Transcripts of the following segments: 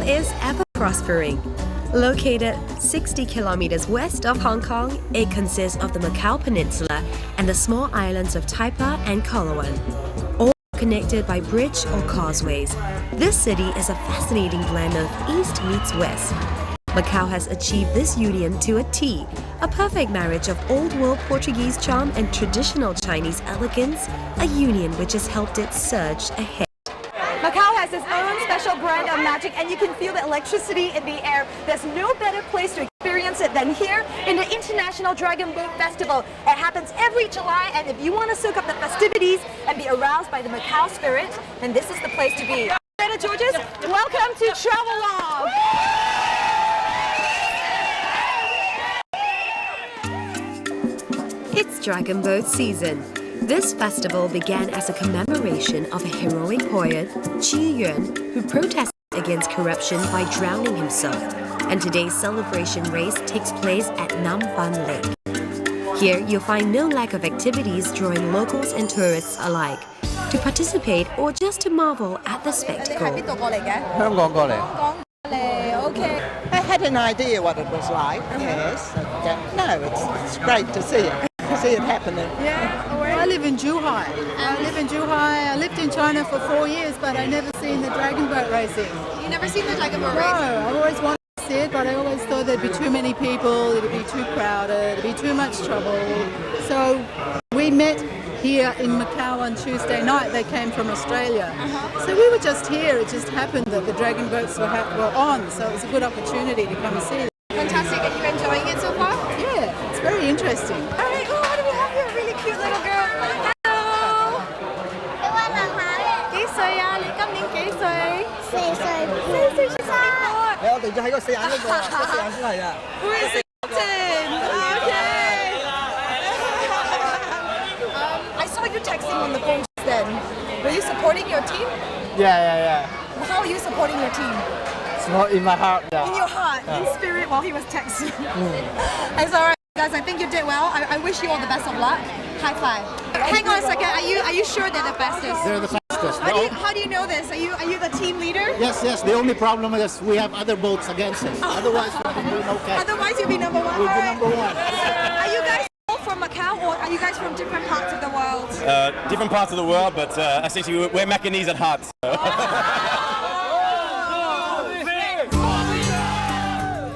Macau is ever prospering. Located 60 kilometers west of Hong Kong, it consists of the Macau Peninsula and the small islands of Taipa and Kolowan, all connected by bridge or causeways. This city is a fascinating blend of east meets west. Macau has achieved this union to a T, a perfect marriage of old-world Portuguese charm and traditional Chinese elegance, a union which has helped it surge ahead. Macau has its own special brand of magic, and you can feel the electricity in the air. There's no better place to experience it than here in the International Dragon Boat Festival. It happens every July, and if you want to soak up the festivities and be aroused by the Macau spirit, then this is the place to be. Greta Georges, welcome to Travelogue! It's Dragon Boat season. This festival began as a commemoration of a heroic poet, Qi Yuan, who protested against corruption by drowning himself. And today's celebration race takes place at Nam Van Lake. Here, you'll find no lack of activities drawing locals and tourists alike to participate or just to marvel at the spectacle. Hong Kong 過嚟。 Okay. I had an idea what it was like, yes. No, it's great to see it happening. I live in Zhuhai. I lived in China for 4 years, but I never seen the dragon boat racing. You never seen the dragon boat No, race? I've always wanted to see it, but I always thought there'd be too many people, it'd be too crowded, it'd be too much trouble. So we met here in Macau on Tuesday night. They came from Australia. So we were just here. It just happened that the dragon boats were on, so it was a good opportunity to come and see it. Fantastic. Are you enjoying it so far? Yeah, it's very interesting. All right. Oh, what do we have here? A really cute little girl. Hello. 幾歲啊？你今年幾歲？4歲出世。我哋就喺個四眼嗰個，個四眼先係啊。 Who is it? Okay. I saw you texting on the phone just then. Were you supporting your team? Yeah. How are you supporting your team? It's not in my heart, yeah. In your heart, in spirit, while he was texting. It's all right, guys. I think you did well. I wish you all the best of luck. High five. Hang on a second. Are you sure they're the fastest? They're the fastest. How do you know this? Are you the team leader? Yes. The only problem is we have other boats against us. Otherwise, we'll be doing okay. Otherwise, you'll be number one. We'll be All right. number one. Are you guys all from Macau, or are you guys from different parts of the world? Different parts of the world, but essentially we're Macanese at heart.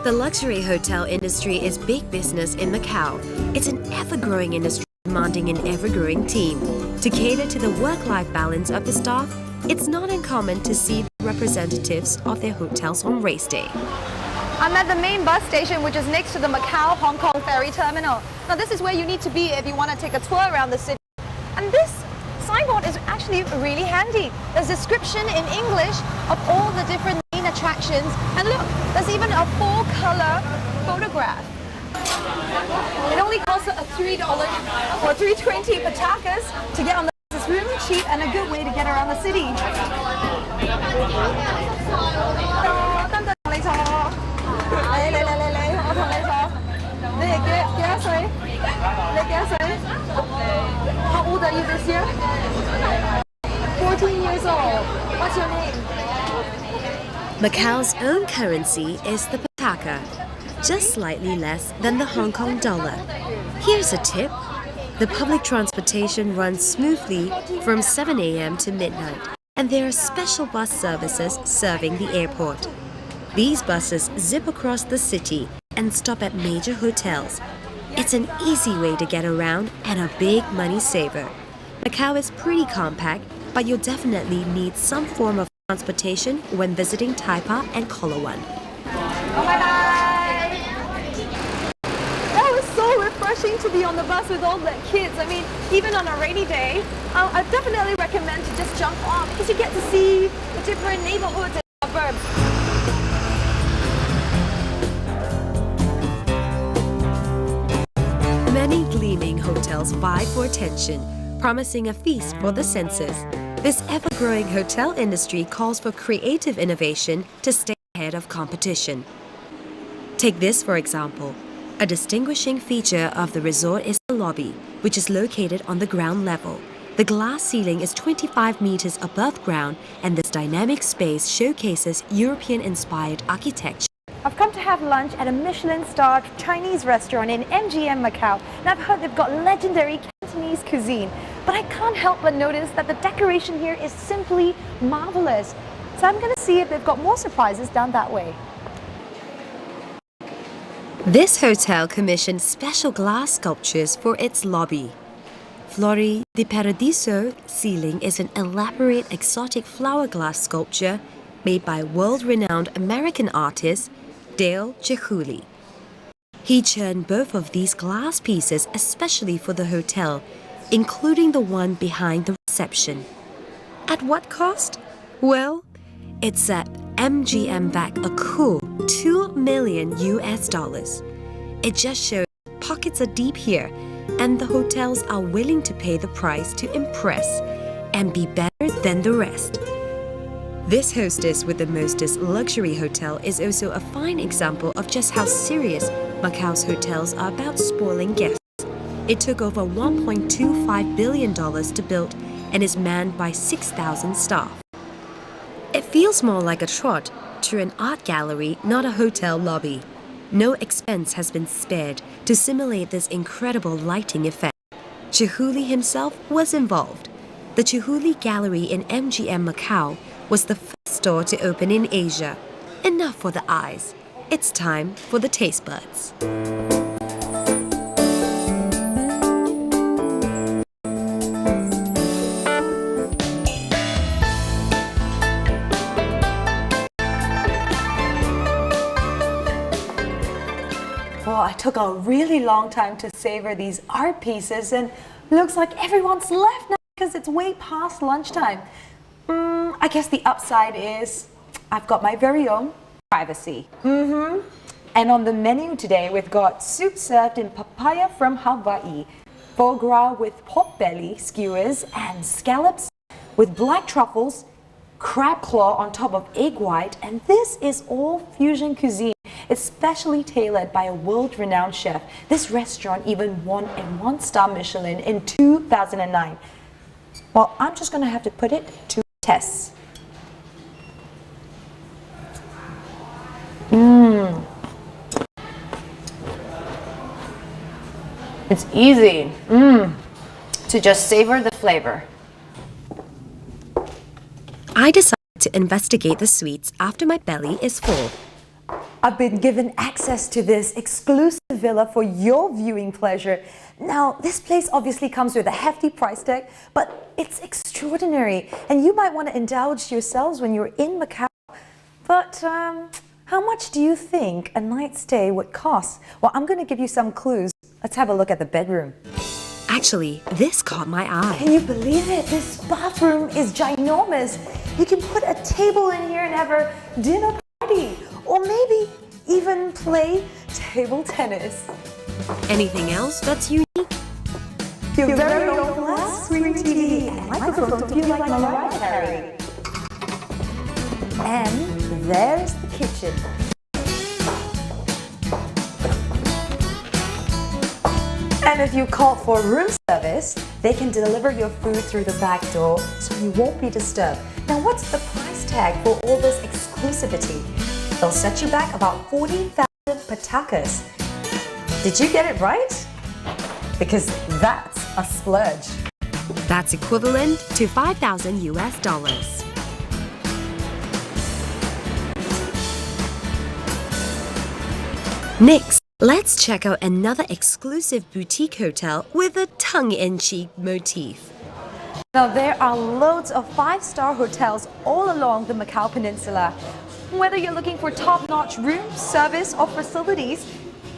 The luxury hotel industry is big business in Macau. It's an ever-growing industry demanding an ever-growing team. To cater to the work-life balance of the staff, it's not uncommon to see representatives of their hotels on race day. I'm at the main bus station, which is next to the Macau-Hong Kong ferry terminal. Now, this is where you need to be if you want to take a tour around the city. And this signboard is actually really handy. There's description in English of all the different main attractions. And look, there's even a full-color photograph. It only costs $3 or $3.20 per takas to get on the bus. It's really cheap and a good way to get around the city. How old are you this year? 14 years old. What's your name? Macau's own currency is the pataka, just slightly less than the Hong Kong dollar. Here's a tip. The public transportation runs smoothly from 7 a.m. to midnight, and there are special bus services serving the airport. These buses zip across the city and stop at major hotels. It's an easy way to get around and a big money saver. Macau is pretty compact, but you'll definitely need some form of transportation when visiting Taipa and Kolowan. That was so refreshing to be on the bus with all the kids. I mean, even on a rainy day, I definitely recommend to just jump on because you get to see the different neighborhoods and suburbs. Many gleaming hotels vie for attention, promising a feast for the senses. This ever-growing hotel industry calls for creative innovation to stay ahead of competition. Take this for example. A distinguishing feature of the resort is the lobby, which is located on the ground level. The glass ceiling is 25 meters above ground, and this dynamic space showcases European-inspired architecture. I've come to have lunch at a Michelin-star Chinese restaurant in MGM Macau, and I've heard they've got legendary Cantonese cuisine. But I can't help but notice that the decoration here is simply marvelous. So I'm going to see if they've got more surprises down that way. This hotel commissioned special glass sculptures for its lobby. Flori di Paradiso ceiling is an elaborate exotic flower glass sculpture made by world-renowned American artist Dale Chihuly. He churned both of these glass pieces especially for the hotel, including the one behind the reception. At what cost? Well, it set MGM back a cool $2 million. It just shows pockets are deep here, and the hotels are willing to pay the price to impress and be better than the rest. This hostess with the mostest luxury hotel is also a fine example of just how serious Macau's hotels are about spoiling guests. It took over $1.25 billion to build and is manned by 6,000 staff. It feels more like a trot to an art gallery, not a hotel lobby. No expense has been spared to simulate this incredible lighting effect. Chihuly himself was involved. The Chihuly Gallery in MGM Macau was the first store to open in Asia. Enough for the eyes. It's time for the taste buds. Well, I took a really long time to savor these art pieces, and looks like everyone's left now because it's way past lunchtime. I guess the upside is I've got my very own privacy. And on the menu today, we've got soup served in papaya from Hawaii, foie gras with pork belly skewers, and scallops with black truffles, crab claw on top of egg white, and this is all fusion cuisine. It's specially tailored by a world-renowned chef. This restaurant even won a 1-star Michelin in 2009. Well, I'm just going to have to put it to test. It's easy to just savor the flavor. I decided to investigate the sweets after my belly is full. I've been given access to this exclusive villa for your viewing pleasure. Now, this place obviously comes with a hefty price tag, but it's extraordinary, and you might want to indulge yourselves when you're in Macau. But how much do you think a night stay would cost? Well, I'm going to give you some clues. Let's have a look at the bedroom. Actually, this caught my eye. Can you believe it? This bathroom is ginormous. You can put a table in here and have a dinner party, or maybe even play table tennis. Anything else that's unique? Your very own flat screen TV and microphone to feel like Mariah Carey. And there's the kitchen. And if you call for room service, they can deliver your food through the back door so you won't be disturbed. Now, what's the price tag for all this exclusivity? They'll set you back about 40,000 patakas. Did you get it right? Because that's a splurge. That's equivalent to $5,000. Next, let's check out another exclusive boutique hotel with a tongue-in-cheek motif. Now, there are loads of 5-star hotels all along the Macau Peninsula. Whether you're looking for top-notch room, service, or facilities,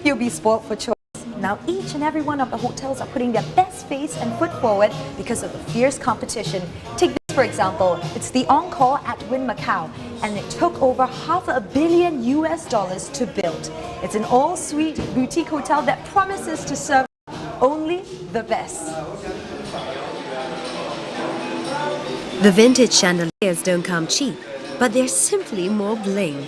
you'll be spoiled for choice. Now, each and every one of the hotels are putting their best face and foot forward because of the fierce competition. Take this, for example. It's the Encore at Wynn Macau, and it took over $500 million to build. It's an all-suite boutique hotel that promises to serve only the best. The vintage chandeliers don't come cheap, but they're simply more bling.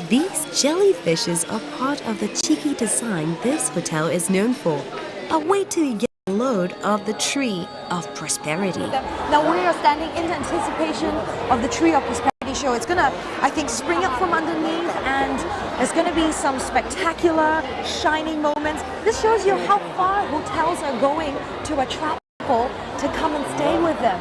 These jellyfishes are part of the cheeky design this hotel is known for. But wait till you get load of the tree of prosperity. Now we are standing in anticipation of the Tree of Prosperity show. It's gonna, I think, spring up from underneath, and there's gonna be some spectacular, shining moments. This shows you how far hotels are going to attract people to come and stay with them.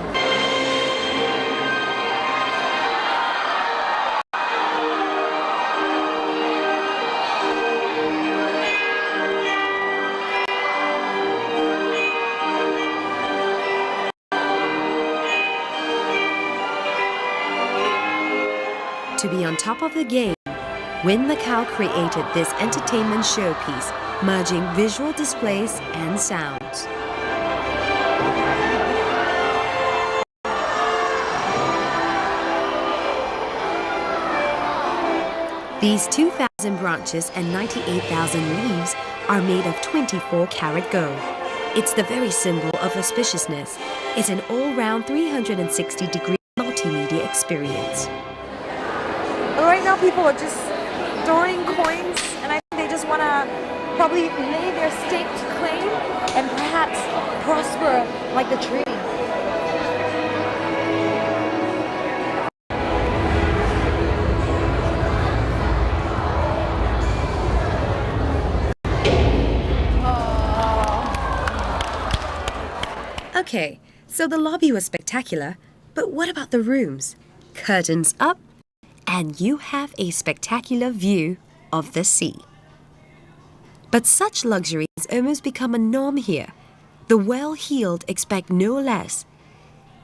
To be on top of the game, Wynn Macau created this entertainment showpiece, merging visual displays and sounds. These 2,000 branches and 98,000 leaves are made of 24-karat gold. It's the very symbol of auspiciousness. It's an all-round 360-degree multimedia experience. Right now people are just throwing coins, and I think they just want to probably lay their staked claim and perhaps prosper like the tree. Okay, so the lobby was spectacular, but what about the rooms? Curtains up, and you have a spectacular view of the sea. But such luxury has almost become a norm here. The well-heeled expect no less.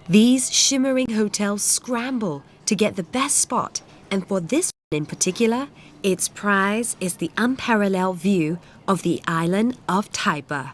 These shimmering hotels scramble to get the best spot, and for this one in particular, its prize is the unparalleled view of the island of Taiba.